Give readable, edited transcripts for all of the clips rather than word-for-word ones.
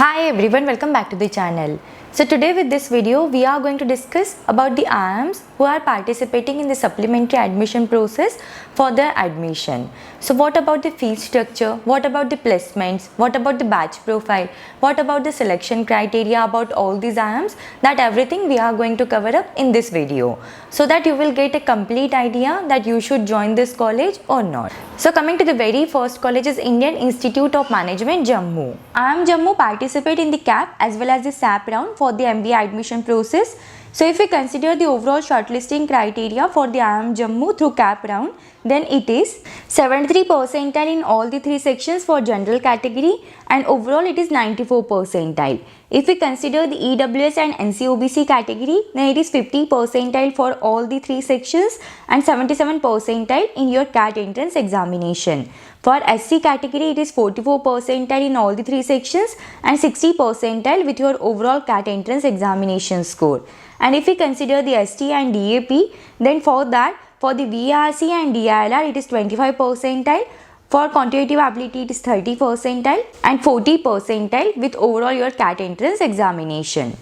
Hi everyone, welcome back to the channel. So today with this video we are going to discuss about the IIMs who are participating in the supplementary admission process for their admission. So what about the fee structure, what about the placements, what about the batch profile, what about the selection criteria about all these IIMs, that everything we are going to cover up in this video so that you will get a complete idea that you should join this college or not. So coming to the very first college is Indian Institute of Management, Jammu. IIM Jammu participate in the CAP as well as the SAP round for the MBA admission process. So if we consider the overall shortlisting criteria for the IIM Jammu through CAP round, then it is 73 percentile in all the three sections for general category and overall it is 94 percentile. If we consider the EWS and NCOBC category, then it is 50 percentile for all the three sections and 77 percentile in your CAT entrance examination. For SC category, it is 44 percentile in all the three sections and 60 percentile with your overall CAT entrance examination score. And if we consider the ST and DAP, then for that, for the VRC and DILR, it is 25 percentile. For quantitative ability, it is 30 percentile and 40 percentile with overall your CAT entrance examination.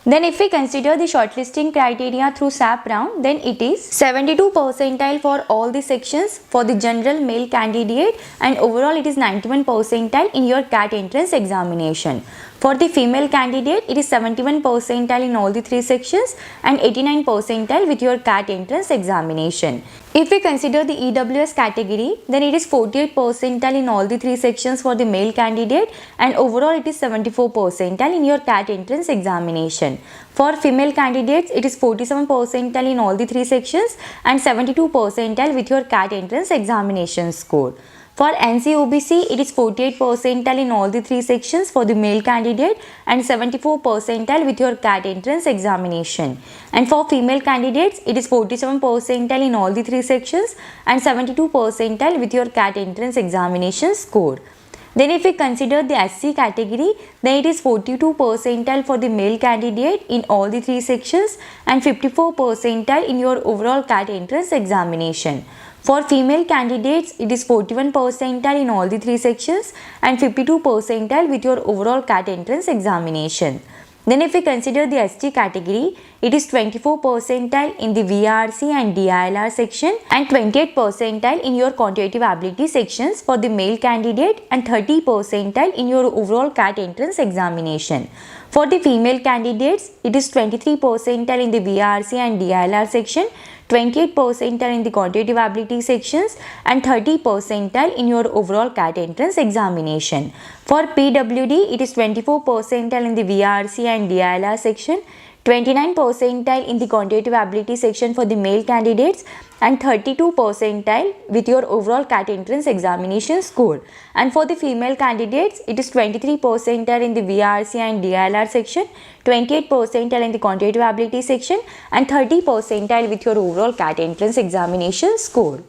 Then if we consider the shortlisting criteria through SAP round, then it is 72 percentile for all the sections for the general male candidate and overall it is 91 percentile in your CAT entrance examination. For the female candidate, it is 71 percentile in all the three sections and 89 percentile with your CAT entrance examination. If we consider the EWS category, then it is 48 percentile in all the three sections for the male candidate and overall it is 74 percentile in your CAT entrance examination. For female candidates, it is 47 percentile in all the three sections and 72 percentile with your CAT entrance examination score. For NCOBC, it is 48 percentile in all the three sections for the male candidate and 74 percentile with your CAT entrance examination. And for female candidates, it is 47 percentile in all the three sections and 72 percentile with your CAT entrance examination score. Then if we consider the SC category, then it is 42 percentile for the male candidate in all the three sections and 54 percentile in your overall CAT entrance examination. For female candidates, it is 41 percentile in all the three sections and 52 percentile with your overall CAT entrance examination. Then if we consider the ST category, it is 24 percentile in the VRC and DILR section and 28 percentile in your quantitative ability sections for the male candidate and 30 percentile in your overall CAT entrance examination. For the female candidates, it is 23 percentile in the VRC and DILR section, 28 percentile in the quantitative ability sections and 30 percentile in your overall CAT entrance examination. For PWD, it is 24 percentile in the VRC and DILR section, 29 percentile in the quantitative ability section for the male candidates and 32 percentile with your overall CAT entrance examination score. And for the female candidates, it is 23 percentile in the VRC and DILR section, 28 percentile in the quantitative ability section and 30 percentile with your overall CAT entrance examination score.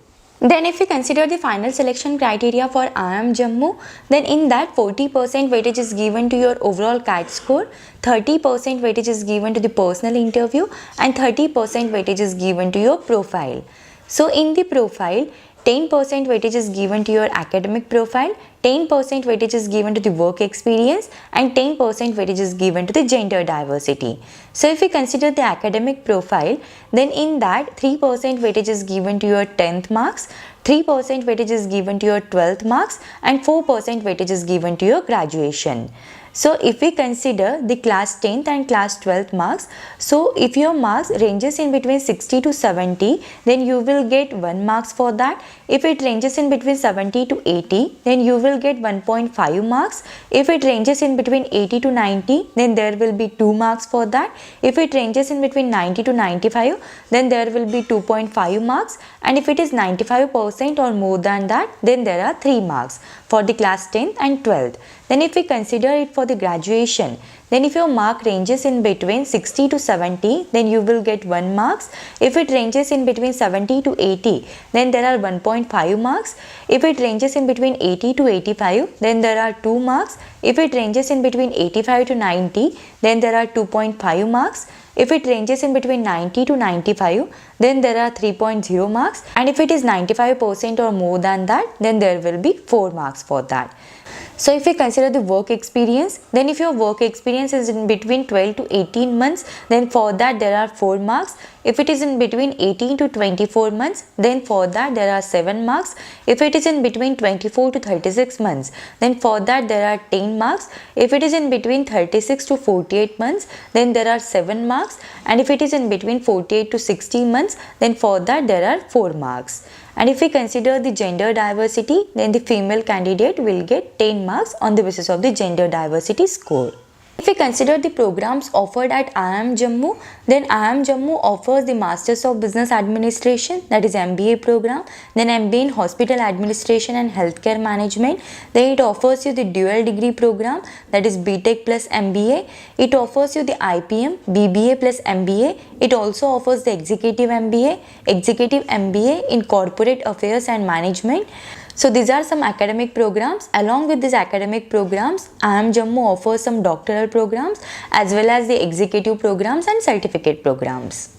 Then if we consider the final selection criteria for IIM Jammu, then in that 40% weightage is given to your overall CAT score, 30% weightage is given to the personal interview and 30% weightage is given to your profile. So in the profile, 10% weightage is given to your academic profile, 10% weightage is given to the work experience and 10% weightage is given to the gender diversity. So if we consider the academic profile, then in that 3% weightage is given to your 10th marks, 3% weightage is given to your 12th marks and 4% weightage is given to your graduation. So if we consider the class 10th and class 12th marks, so if your marks ranges in between 60 to 70, then you will get 1 marks for that. If it ranges in between 70 to 80, then you will get 1.5 marks. If it ranges in between 80 to 90, then there will be 2 marks for that. If it ranges in between 90 to 95, then there will be 2.5 marks. And if it is 95% or more than that, then there are 3 marks for the class 10th and 12th. Then if we consider it for the graduation, then if your mark ranges in between 60 to 70, then you will get 1 marks. If it ranges in between 70 to 80, then there are 1.5 marks. If it ranges in between 80 to 85, then there are 2 marks. If it ranges in between 85 to 90, then there are 2.5 marks. If it ranges in between 90 to 95, then there are 3.0 marks. And if it is 95% or more than that, then there will be 4 marks for that. So if we consider the work experience, then if your work experience is in between 12 to 18 months, then for that there are 4 marks. If it is in between 18 to 24 months, then for that there are 7 marks. If it is in between 24 to 36 months, then for that there are 10 marks. If it is in between 36 to 48 months, then there are 7 marks. And if it is in between 48 to 60 months, then for that there are 4 marks. And if we consider the gender diversity, then the female candidate will get 10 marks on the basis of the gender diversity score. If we consider the programs offered at IIM Jammu, then IIM Jammu offers the Masters of Business Administration, that is MBA program, then MBA in Hospital Administration and Healthcare Management. Then it offers you the dual degree program, that is BTech plus MBA. It offers you the IPM, BBA plus MBA. It also offers the Executive MBA in Corporate Affairs and Management. So these are some academic programs. Along with these academic programs, IIM Jammu offers some doctoral programs as well as the executive programs and certificate programs.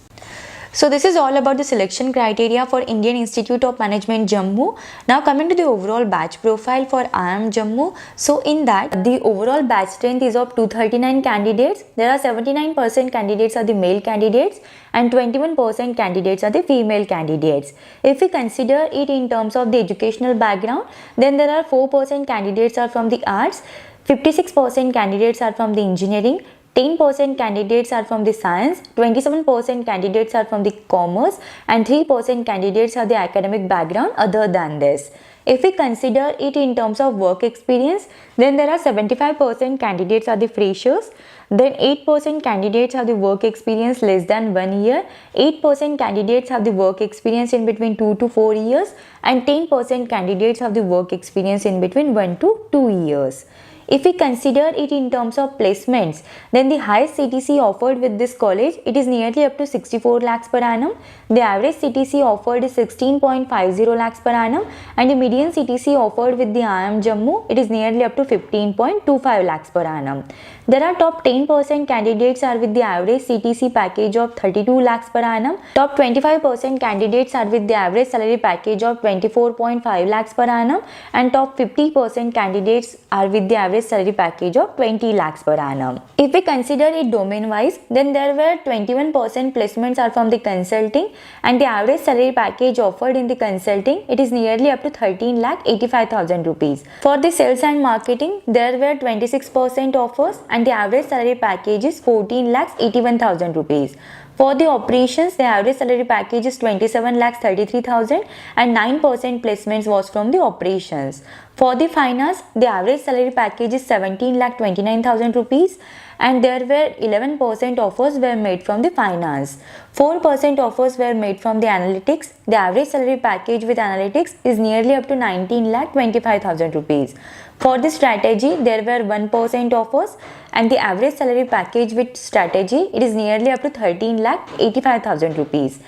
So this is all about the selection criteria for Indian Institute of Management Jammu. Now coming to the overall batch profile for IIM Jammu. So in that, the overall batch strength is of 239 candidates. There are 79% candidates are the male candidates and 21% candidates are the female candidates. If we consider it in terms of the educational background, then there are 4% candidates are from the arts, 56% candidates are from the engineering, 10% candidates are from the science, 27% candidates are from the commerce and 3% candidates are the academic background other than this. If we consider it in terms of work experience, then there are 75% candidates are the freshers, then 8% candidates have the work experience less than 1 year, 8% candidates have the work experience in between 2 to 4 years and 10% candidates have the work experience in between 1 to 2 years. If we consider it in terms of placements, then the highest CTC offered with this college, it is nearly up to 64 lakhs per annum. The average CTC offered is 16.50 lakhs per annum and the median CTC offered with the IIM Jammu, it is nearly up to 15.25 lakhs per annum. There are top 10% candidates are with the average CTC package of 32 lakhs per annum. Top 25% candidates are with the average salary package of 24.5 lakhs per annum and top 50% candidates are with the average salary package of 20 lakhs per annum. If we consider it domain wise, then there were 21% placements are from the consulting and the average salary package offered in the consulting, it is nearly up to 13 lakh 85,000 rupees. For the sales and marketing, there were 26% offers and the average salary package is 14 lakhs 81,000 rupees. For the operations, the average salary package is 27 lakhs 33,000 and 9% placements was from the operations. For the finance, the average salary package is 17 lakh 29,000 rupees and there were 11% offers were made from the finance. 4% offers were made from the analytics. The average salary package with analytics is nearly up to 19 lakh 25,000 rupees. For the strategy, there were 1% offers and the average salary package with strategy, it is nearly up to 13 lakh 85,000 rupees.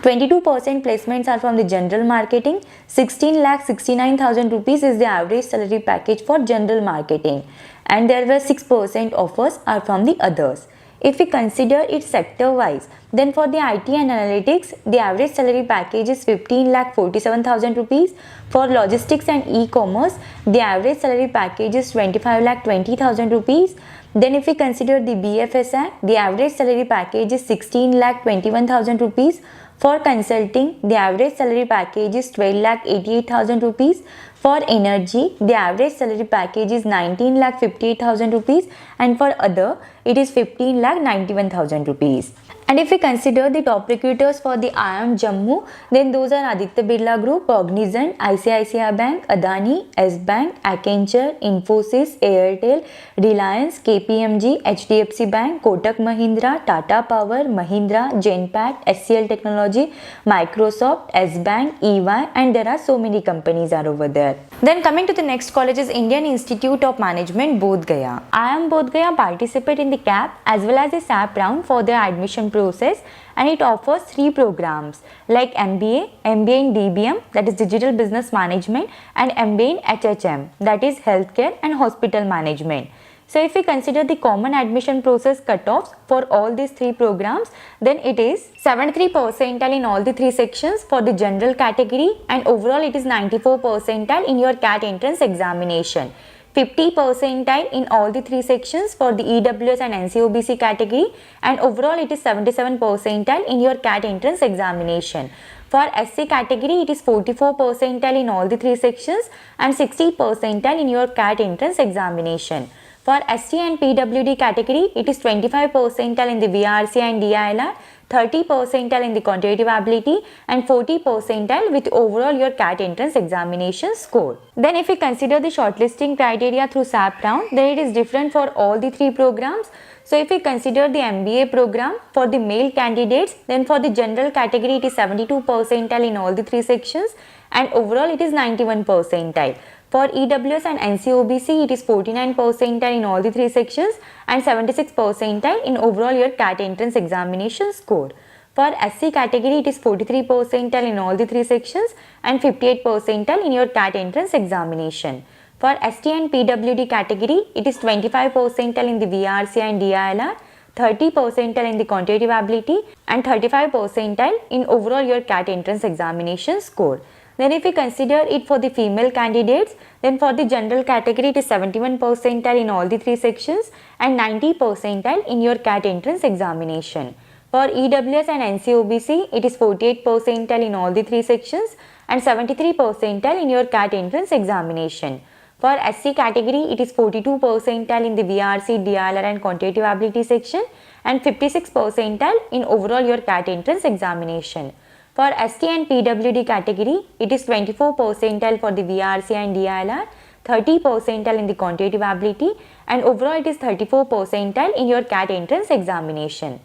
22% placements are from the general marketing. 16 lakh 69,000 rupees is the average salary package for general marketing and there were 6% offers are from the others. If we consider it sector wise, then for the IT and analytics, the average salary package is 15 lakh 47,000 rupees. For logistics and e-commerce, the average salary package is 25 lakh 20,000 rupees. Then if we consider the BFSI, the average salary package is 16 lakh 21,000 rupees. For consulting, the average salary package is 12 lakh 88,000 rupees. For energy, the average salary package is 19 lakh 58,000 rupees and for other, it is 15 lakh 91,000 rupees. And if we consider the top recruiters for the IIM Jammu, then those are Aditya Birla Group, Cognizant, ICICI Bank, Adani, S Bank, Accenture, Infosys, Airtel, Reliance, KPMG, HDFC Bank, Kotak Mahindra, Tata Power, Mahindra, Genpact, SCL Technology, Microsoft, S Bank, EY, and there are so many companies are over there. Then coming to the next college is Indian Institute of Management, Bodh Gaya. IIM Bodh Gaya participate in the CAP as well as the SAP round for their admission process and it offers 3 programs like MBA, MBA in DBM, that is Digital Business Management, and MBA in HHM, that is Healthcare and Hospital Management. So if we consider the common admission process cutoffs for all these 3 programs, then it is 73 percentile in all the 3 sections for the general category and overall it is 94 percentile in your CAT entrance examination. 50 percentile in all the 3 sections for the EWS and NCOBC category, and overall it is 77 percentile in your CAT entrance examination. For SC category, it is 44 percentile in all the 3 sections and 60 percentile in your CAT entrance examination. For ST and PWD category, it is 25 percentile in the VRC and DILR, 30 percentile in the quantitative ability, and 40 percentile with overall your CAT entrance examination score. Then if we consider the shortlisting criteria through SAP round, then it is different for all the 3 programs. So if we consider the MBA program for the male candidates, then for the general category it is 72 percentile in all the 3 sections and overall it is 91 percentile. For EWS and NCOBC, it is 49 percentile in all the 3 sections and 76 percentile in overall your CAT entrance examination score. For SC category, it is 43 percentile in all the 3 sections and 58 percentile in your CAT entrance examination. For ST and PWD category, it is 25 percentile in the VRC and DILR, 30 percentile in the quantitative ability, and 35 percentile in overall your CAT entrance examination score. Then if we consider it for the female candidates, then for the general category it is 71 percentile in all the 3 sections and 90 percentile in your CAT entrance examination. For EWS and NCOBC, it is 48 percentile in all the 3 sections and 73 percentile in your CAT entrance examination. For SC category, it is 42 percentile in the VRC, DILR and quantitative ability section and 56 percentile in overall your CAT entrance examination. For ST and PWD category, it is 24 percentile for the VRC and DILR, 30 percentile in the quantitative ability, and overall it is 34 percentile in your CAT entrance examination.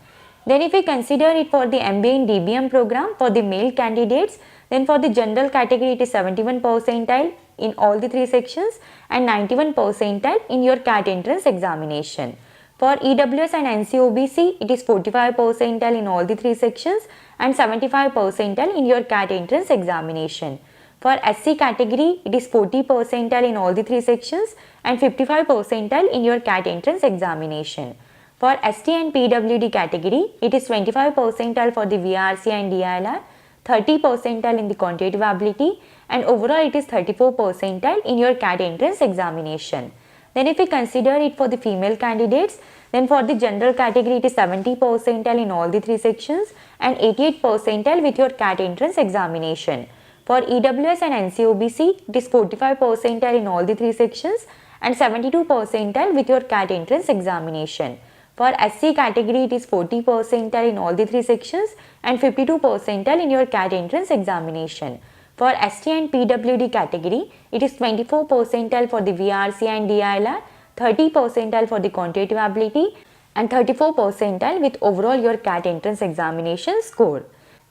Then if we consider it for the MBA in DBM program for the male candidates, then for the general category it is 71 percentile in all the 3 sections and 91 percentile in your CAT entrance examination. For EWS and NCOBC, it is 45 percentile in all the 3 sections and 75 percentile in your CAT entrance examination. For SC category, it is 40 percentile in all the 3 sections and 55 percentile in your CAT entrance examination. For ST and PWD category, it is 25 percentile for the VRC and DILR, 30 percentile in the quantitative ability, and overall it is 34 percentile in your CAT entrance examination. Then if we consider it for the female candidates, then for the general category it is 70 percentile in all the 3 sections and 88 percentile with your CAT entrance examination. For EWS and NCOBC, it is 45 percentile in all the 3 sections and 72 percentile with your CAT entrance examination. For SC category, it is 40 percentile in all the 3 sections and 52 percentile in your CAT entrance examination. For ST and PWD category, it is 24 percentile for the VRC and DILR, 30 percentile for the quantitative ability, and 34 percentile with overall your CAT entrance examination score.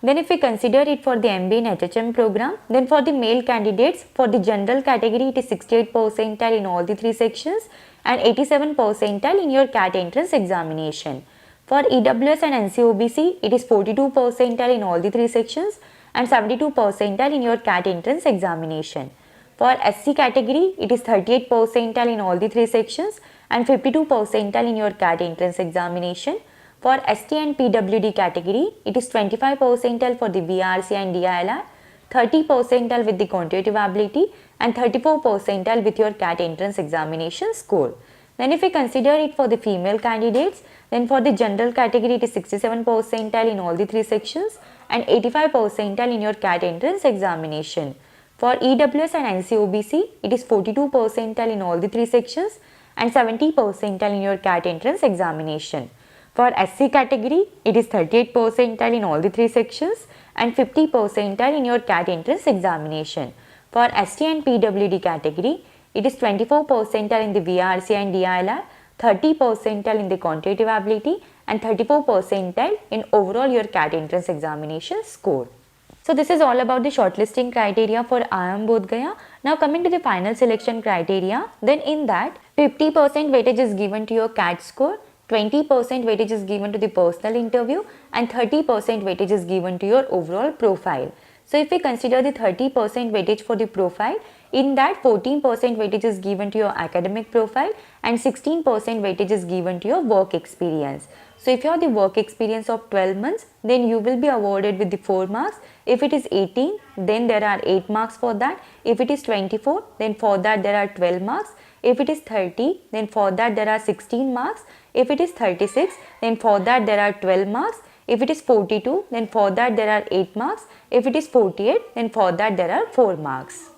Then if we consider it for the MBA in HHM program, then for the male candidates, for the general category, it is 68 percentile in all the 3 sections and 87 percentile in your CAT entrance examination. For EWS and NCOBC, it is 42 percentile in all the 3 sections and 72 percentile in your CAT entrance examination. For SC category, it is 38 percentile in all the 3 sections and 52 percentile in your CAT entrance examination. For ST and PWD category, it is 25 percentile for the VRC and DILR, 30 percentile with the quantitative ability, and 34 percentile with your CAT entrance examination score. Then if we consider it for the female candidates, then for the general category, it is 67 percentile in all the 3 sections and 85 percentile in your CAT entrance examination. For EWS and NCOBC, it is 42 percentile in all the 3 sections and 70 percentile in your CAT entrance examination. For SC category, it is 38 percentile in all the 3 sections and 50 percentile in your CAT entrance examination. For ST and PWD category, it is 24 percentile in the VRC and DILR, 30 percentile in the quantitative ability, and 34 percentile in overall your CAT entrance examination score. So this is all about the shortlisting criteria for IIM Bodh Gaya. Now coming to the final selection criteria, then in that 50% weightage is given to your CAT score, 20% weightage is given to the personal interview, and 30% weightage is given to your overall profile. So if we consider the 30% weightage for the profile, in that 14% weightage is given to your academic profile and 16% weightage is given to your work experience. So if you have the work experience of 12 months, then you will be awarded with the 4 marks. If it is 18, then there are 8 marks for that. If it is 24, then for that there are 12 marks. If it is 30, then for that there are 16 marks. If it is 36, then for that there are 12 marks. If it is 42, then for that there are 8 marks. If it is 48, then for that there are 4 marks.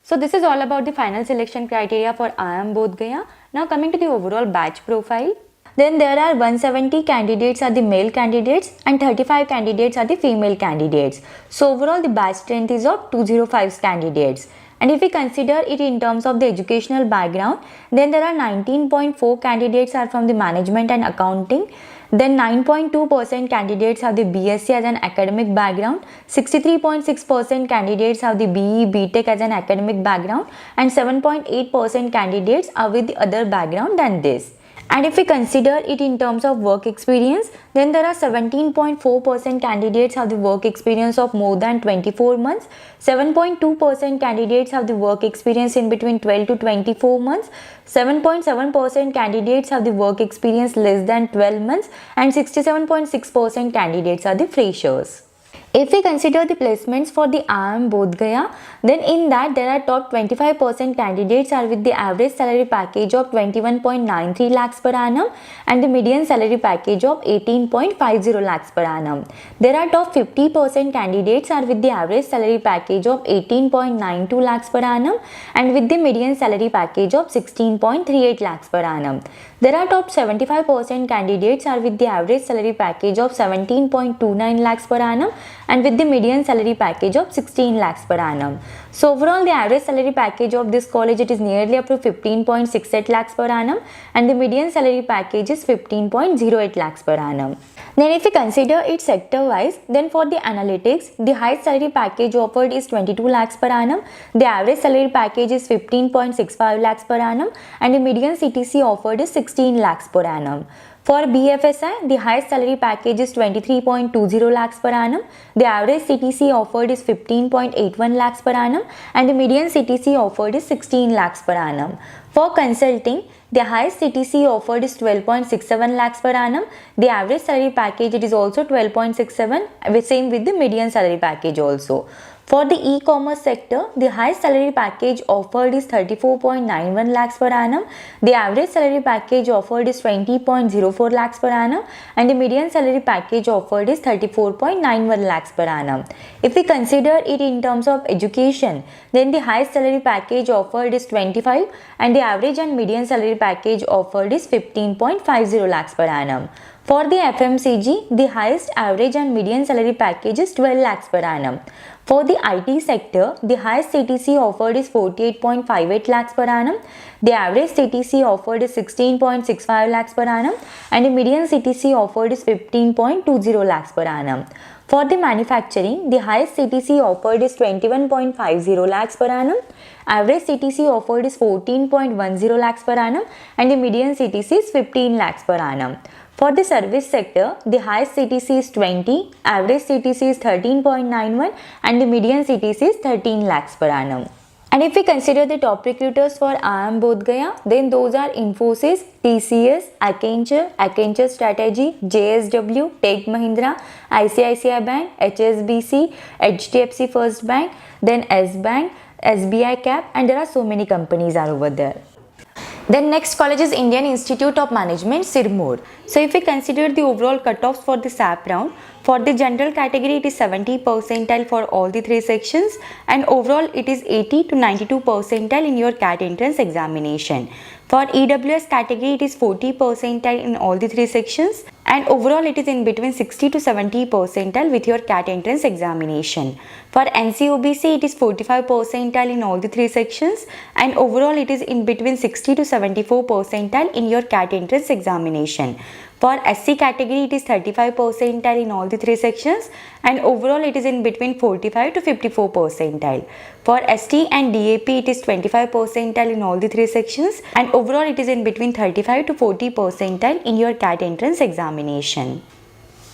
So this is all about the final selection criteria for IIM Bodh Gaya. Now coming to the overall batch profile. Then there are 170 candidates are the male candidates and 35 candidates are the female candidates. So overall the batch strength is of 205 candidates. And if we consider it in terms of the educational background, then there are 19.4 candidates are from the management and accounting. Then 9.2% candidates have the BSc as an academic background, 63.6% candidates have the BE, BTech as an academic background, and 7.8% candidates are with the other background than this. And if we consider it in terms of work experience, then there are 17.4% candidates have the work experience of more than 24 months, 7.2% candidates have the work experience in between 12 to 24 months, 7.7% candidates have the work experience less than 12 months, and 67.6% candidates are the freshers. If we consider the placements for the IIM Bodh Gaya, then in that there are top 25% candidates are with the average salary package of 21.93 lakhs per annum and the median salary package of 18.50 lakhs per annum. There are top 50% candidates are with the average salary package of 18.92 lakhs per annum and with the median salary package of 16.38 lakhs per annum. There are top 75% candidates are with the average salary package of 17.29 lakhs per annum and with the median salary package of 16 lakhs per annum. So overall the average salary package of this college it is nearly up to 15.68 lakhs per annum and the median salary package is 15.08 lakhs per annum. Then if we consider it sector wise, then for the analytics, the highest salary package offered is 22 lakhs per annum, the average salary package is 15.65 lakhs per annum and the median CTC offered is 16 lakhs per annum. For BFSI, the highest salary package is 23.20 lakhs per annum, the average CTC offered is 15.81 lakhs per annum and the median CTC offered is 16 lakhs per annum. For consulting, the highest CTC offered is 12.67 lakhs per annum, the average salary package it is also 12.67, same with the median salary package also. For the e-commerce sector, the highest salary package offered is 34.91 lakhs per annum, the average salary package offered is 20.04 lakhs per annum and the median salary package offered is 34.91 lakhs per annum. If we consider it in terms of education, then the highest salary package offered is 25 and the average and median salary package offered is 15.50 lakhs per annum. For the FMCG, the highest average and median salary package is 12 lakhs per annum. For the IT sector, the highest CTC offered is 48.58 lakhs per annum, the average CTC offered is 16.65 lakhs per annum and the median CTC offered is 15.20 lakhs per annum. For the manufacturing, the highest CTC offered is 21.50 lakhs per annum, average CTC offered is 14.10 lakhs per annum and the median CTC is 15 lakhs per annum. For the service sector, the highest CTC is 20, average CTC is 13.91 and the median CTC is 13 lakhs per annum. And if we consider the top recruiters for IIM Bodh Gaya, then those are Infosys, TCS, Accenture Strategy, JSW, Tech Mahindra, ICICI Bank, HSBC, HDFC First Bank, then S Bank, SBI Cap, and there are so many companies are over there. Then next college is Indian Institute of Management, Sirmoor. So if we consider the overall cutoffs for the SAP round, for the general category it is 70 percentile for all the 3 sections and overall it is 80 to 92 percentile in your CAT entrance examination. For EWS category it is 40 percentile in all the 3 sections and overall it is in between 60 to 70 percentile with your CAT entrance examination. For NCOBC it is 45 percentile in all the 3 sections and overall it is in between 60 to 74 percentile in your CAT entrance examination. For SC category it is 35 percentile in all the 3 sections and overall it is in between 45 to 54 percentile. For ST and DAP it is 25 percentile in all the 3 sections and overall it is in between 35 to 40 percentile in your CAT entrance examination.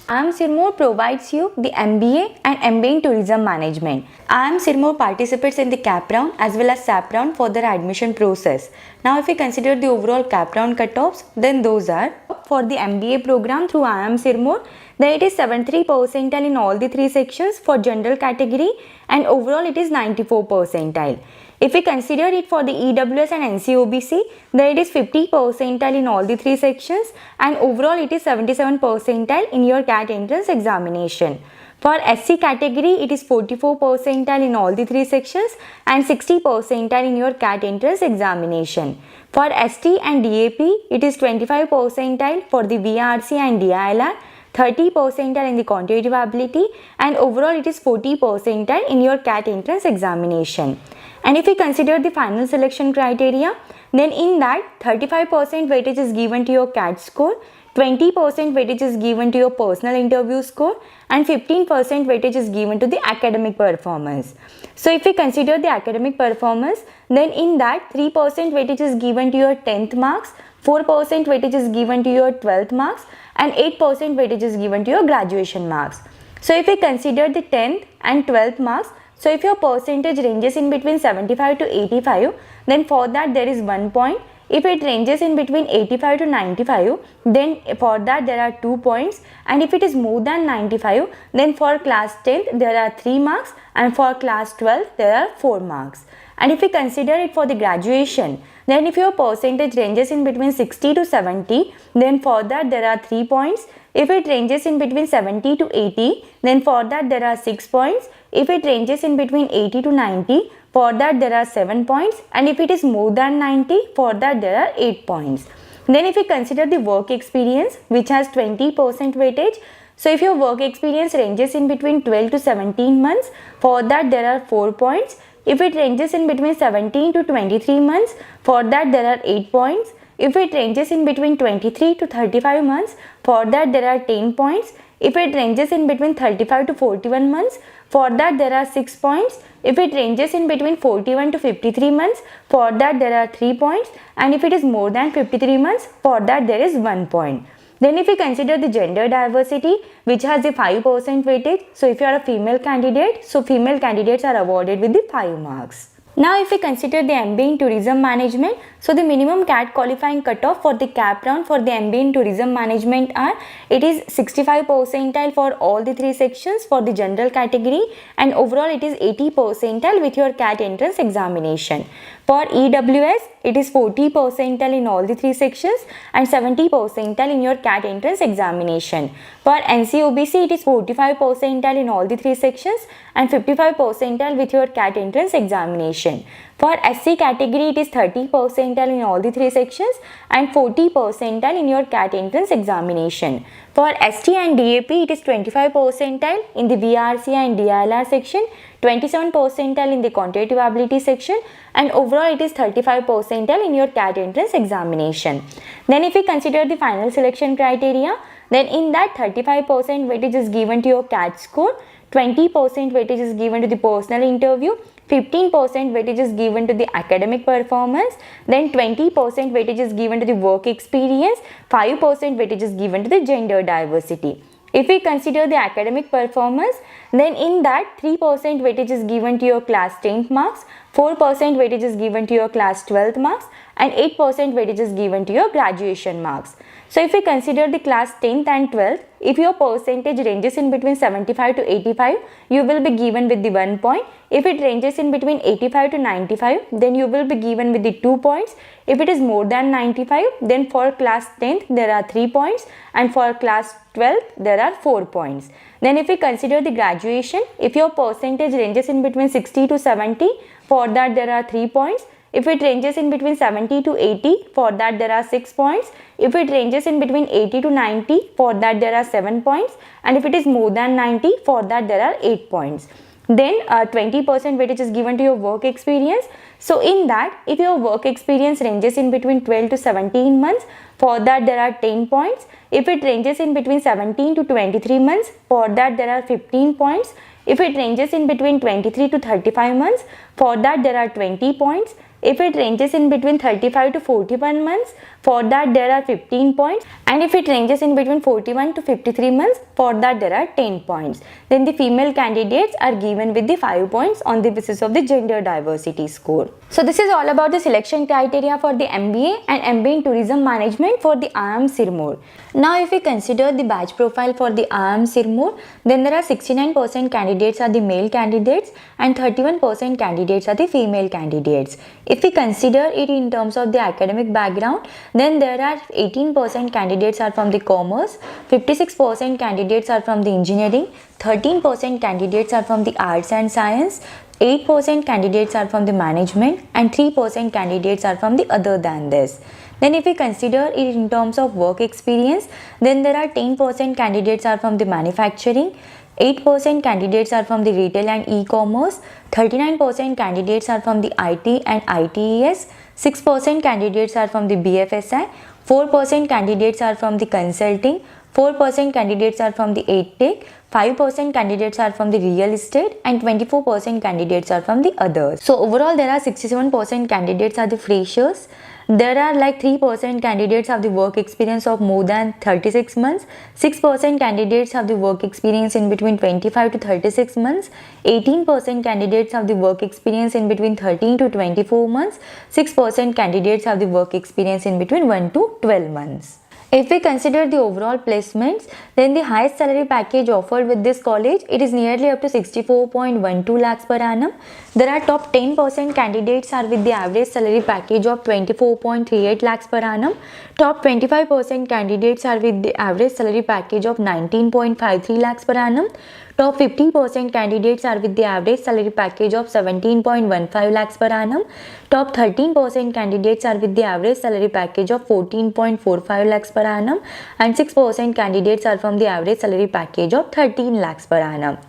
IIM Sirmoor provides you the MBA and MBA in Tourism Management. IIM Sirmoor participates in the CAP round as well as SAP round for their admission process. Now if we consider the overall CAP round cutoffs, then those are for the MBA program through IIM Sirmoor, then it is 73 percentile in all the 3 sections for general category and overall it is 94 percentile. If we consider it for the EWS and NCOBC, then it is 50 percentile in all the 3 sections, and overall it is 77 percentile in your CAT entrance examination. For SC category, it is 44 percentile in all the 3 sections and 60 percentile in your CAT entrance examination. For ST and DAP, it is 25 percentile for the VRC and DILR, 30 percentile in the quantitative ability, and overall it is 40 percentile in your CAT entrance examination. And if we consider the final selection criteria, then in that 35% weightage is given to your CAT score, 20% weightage is given to your personal interview score, and 15% weightage is given to the academic performance. So if we consider the academic performance, then in that 3% weightage is given to your 10th marks, 4% weightage is given to your 12th marks, and 8% weightage is given to your graduation marks. So if we consider the 10th and 12th marks, so if your percentage ranges in between 75 to 85, then for that there is 1 point. If it ranges in between 85 to 95, then for that there are 2 points, and if it is more than 95, then for class 10th there are 3 marks, and for class 12th there are 4 marks. And if we consider it for the graduation, then if your percentage ranges in between 60 to 70, then for that there are 3 points. If it ranges in between 70 to 80, then for that there are 6 points. If it ranges in between 80 to 90, for that there are 7 points, and if it is more than 90, for that there are 8 points. Then if we consider the work experience, which has 20% weightage, so if your work experience ranges in between 12 to 17 months, for that there are 4 points. If it ranges in between 17 to 23 months, for that there are 8 points. If it ranges in between 23 to 35 months, for that there are 10 points. If it ranges in between 35 to 41 months, for that there are 6 points. If it ranges in between 41 to 53 months, for that there are 3 points. And if it is more than 53 months, for that there is 1 point. Then if we consider the gender diversity, which has the 5% weightage, so if you are a female candidate, so female candidates are awarded with the 5 marks. Now if we consider the MBA in Tourism Management, so the minimum CAT qualifying cutoff for the CAP round for the MBA in Tourism Management are, it is 65 percentile for all the 3 sections for the general category, and overall it is 80 percentile with your CAT entrance examination. For EWS, it is 40 percentile in all the 3 sections and 70 percentile in your CAT entrance examination. For NCOBC, it is 45 percentile in all the 3 sections and 55 percentile with your CAT entrance examination. For SC category, it is 30 percentile in all the 3 sections and 40 percentile in your CAT entrance examination. For ST and DAP, it is 25 percentile in the VRC and DILR section, 27 percentile in the quantitative ability section, and overall it is 35 percentile in your CAT entrance examination. Then if we consider the final selection criteria, then in that 35% weightage is given to your CAT score, 20% weightage is given to the personal interview, 15% weightage is given to the academic performance, then 20% weightage is given to the work experience, 5% weightage is given to the gender diversity. If we consider the academic performance, then in that 3% weightage is given to your class 10th marks, 4% weightage is given to your class 12th marks, and 8% weightage is given to your graduation marks. So if we consider the class 10th and 12th, if your percentage ranges in between 75 to 85, you will be given with the 1 point. If it ranges in between 85 to 95, then you will be given with the 2 points. If it is more than 95, then for class 10th there are 3 points, and for class 12th there are 4 points. Then if we consider the graduation, if your percentage ranges in between 60 to 70, for that there are 3 points. If it ranges in between 70 to 80, for that there are 6 points. If it ranges in between 80 to 90, for that there are 7 points. And if it is more than 90, for that there are 8 points. Then 20% weightage is given to your work experience. So in that, if your work experience ranges in between 12 to 17 months, for that there are 10 points. If it ranges in between 17 to 23 months, for that there are 15 points. If it ranges in between 23 to 35 months, for that there are 20 points. If it ranges in between 35 to 41 months, for that there are 15 points, and if it ranges in between 41 to 53 months, for that there are 10 points. Then the female candidates are given with the 5 points on the basis of the gender diversity score. So this is all about the selection criteria for the MBA and MBA in Tourism Management for the IIM Sirmaur. Now if we consider the batch profile for the IIM Sirmaur, then there are 69% candidates are the male candidates and 31% candidates are the female candidates. If we consider it in terms of the academic background, then there are 18% candidates are from the commerce, 56% candidates are from the engineering, 13% candidates are from the arts and science, 8% candidates are from the management, and 3% candidates are from the other than this. Then if we consider it in terms of work experience, then there are 10% candidates are from the manufacturing, 8% candidates are from the retail and e-commerce, 39% candidates are from the IT and ITES, 6% candidates are from the BFSI, 4% candidates are from the consulting, 4% candidates are from the EdTech, 5% candidates are from the real estate, and 24% candidates are from the others. So overall there are 67% candidates are the freshers. There are like 3% candidates have the work experience of more than 36 months, 6% candidates have the work experience in between 25 to 36 months, 18% candidates have the work experience in between 13 to 24 months, 6% candidates have the work experience in between 1 to 12 months. If we consider the overall placements, then the highest salary package offered with this college, it is nearly up to 64.12 lakhs per annum. There are top 10% candidates are with the average salary package of 24.38 lakhs per annum. Top 25% candidates are with the average salary package of 19.53 lakhs per annum. Top 50% candidates are with the average salary package of 17.15 lakhs per annum. Top 13% candidates are with the average salary package of 14.45 lakhs per annum, and 6% candidates are from the average salary package of 13 lakhs per annum.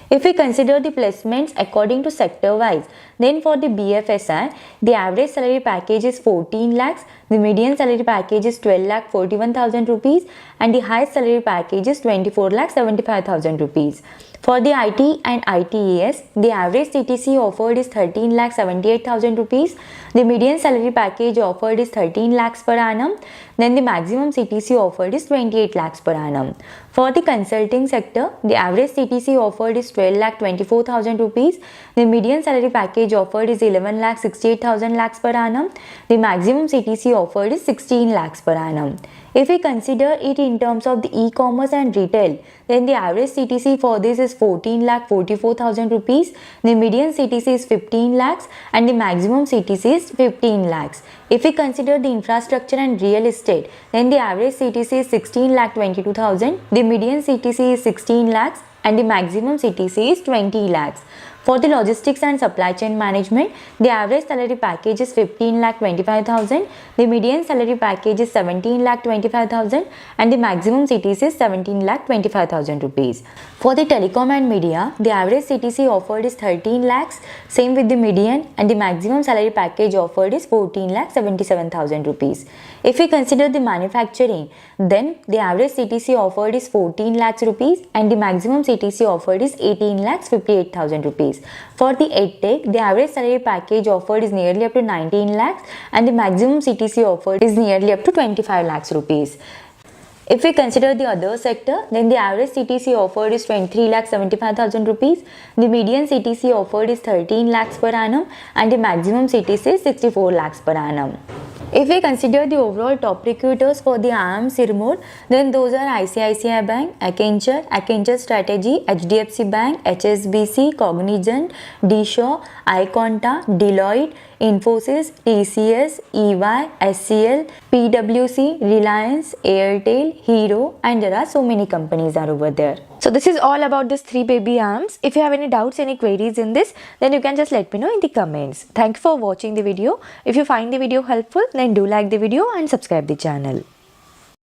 If we consider the placements according to sector wise, then for the BFSI, the average salary package is 14 lakhs, the median salary package is 12 lakh 41,000 rupees, and the highest salary package is 24 lakh 75,000 rupees. For the IT and ITES, the average CTC offered is 13 lakh 78,000 rupees. The median salary package offered is 13 lakhs per annum. Then the maximum CTC offered is 28 lakhs per annum. For the consulting sector, the average CTC offered is 12 lakh 24,000 rupees. The median salary package offered is 11 lakh 68,000 lakhs per annum. The maximum CTC offered is 16 lakhs per annum. If we consider it in terms of the e-commerce and retail, then the average CTC for this is 14 lakh 44,000 rupees. The median CTC is 15 lakhs and the maximum CTC is 15 lakhs. If we consider the infrastructure and real estate, then the average CTC is 16 lakh 22,000. The median CTC is 16 lakhs and the maximum CTC is 20 lakhs. For the logistics and supply chain management, the average salary package is 15 lakh 25,000. The median salary package is 17 lakh 25,000 and the maximum CTC is 17 lakh 25,000 rupees. For the telecom and media, the average CTC offered is 13 lakhs, same with the median, and the maximum salary package offered is 14 lakh 77,000 rupees. If we consider the manufacturing, then the average CTC offered is 14 lakhs rupees and the maximum CTC offered is 18 lakhs 58,000 rupees. For the EdTech, the average salary package offered is nearly up to 19 lakhs and the maximum CTC offered is nearly up to 25 lakhs rupees. If we consider the other sector, then the average CTC offered is 23 lakh 75,000 rupees. The median CTC offered is 13 lakhs per annum and the maximum CTC is 64 lakhs per annum. If we consider the overall top recruiters for the IIM Sirmaur, then those are ICICI Bank, Accenture Strategy, HDFC Bank, HSBC, Cognizant, D-Shaw, Iconta, Deloitte, Infosys, TCS, EY, SCL, PwC, Reliance, Airtel, Hero, and there are so many companies are over there. So this is all about this 3 baby IIMs. If you have any doubts, any queries in this, then you can just let me know in the comments. Thank you for watching the video. If you find the video helpful, then do like the video and subscribe the channel.